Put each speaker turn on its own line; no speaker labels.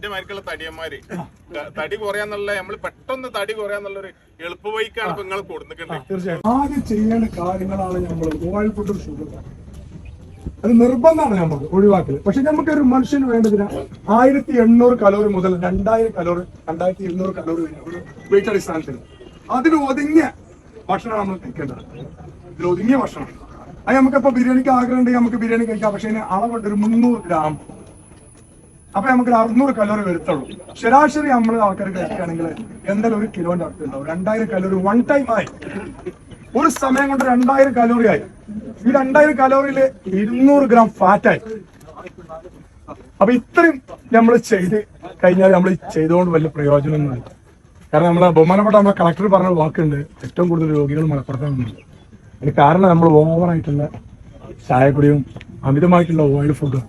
എന്റെ മാതിരിക്കുള്ള തടിയന്മാര് തടി കുറയാന്നുള്ള നമ്മള് പെട്ടെന്ന് തടി കുറയാന്നുള്ളൊരു എളുപ്പ വഴിക്കാണ് ഇപ്പൊ നിങ്ങൾ കൊടുത്തിട്ടുണ്ട്.
തീർച്ചയായും ആദ്യം ചെയ്യേണ്ട കാര്യങ്ങളാണ് നമ്മൾ ഓയിൽ ഫുഡും ഷുഗർ. അത് നിർബന്ധമാണ് നമുക്ക് ഒഴിവാക്കല്. പക്ഷെ നമുക്ക് ഒരു മനുഷ്യന് വേണ്ടതിന് 1800 കലോറി മുതൽ 2000 കലോറി 2200 കലോറി ഒരു വെയിറ്റ് അടിസ്ഥാനത്തിൽ അതിന് ഒതുങ്ങിയ ഭക്ഷണമാണ് നമ്മൾ കഴിക്കേണ്ടത്. ഇതിൽ ഒതുങ്ങിയ ഭക്ഷണം അത് നമുക്കിപ്പോ ബിരിയാണിക്ക് ആഗ്രഹം ഉണ്ടെങ്കിൽ നമുക്ക് ബിരിയാണി കഴിക്കാം. പക്ഷെ അതിന് അളവുണ്ട് ഒരു 300 ഗ്രാം. അപ്പൊ നമുക്ക് 600 കലോറി വരുത്തുള്ളൂ. ശരാശരി നമ്മൾ ആൾക്കാർ കഴിക്കുകയാണെങ്കിൽ എന്തായാലും 1 കിലോന്റെ അടുത്തുണ്ടാവും. 2000 കലോറി വൺ ടൈം ആയി, ഒരു സമയം കൊണ്ട് 2000 കലോറി ആയി. ഈ 2000 കലോറിയില് 200 ഗ്രാം ഫാറ്റായി. അപ്പൊ ഇത്രയും നമ്മൾ ചെയ്ത് കഴിഞ്ഞാൽ നമ്മൾ ചെയ്തുകൊണ്ട് വലിയ പ്രയോജനമൊന്നുമില്ല. കാരണം നമ്മളെ ബഹുമാനപ്പെട്ട നമ്മളെ കളക്ടർ പറഞ്ഞ വാക്കുണ്ട്, ഏറ്റവും കൂടുതൽ രോഗികൾ മലപ്പുറത്താണ്. അതിന് കാരണം നമ്മൾ ഓവറായിട്ടുള്ള ചായപ്പൊടിയും അമിതമായിട്ടുള്ള ഓയിൽ ഫുഡും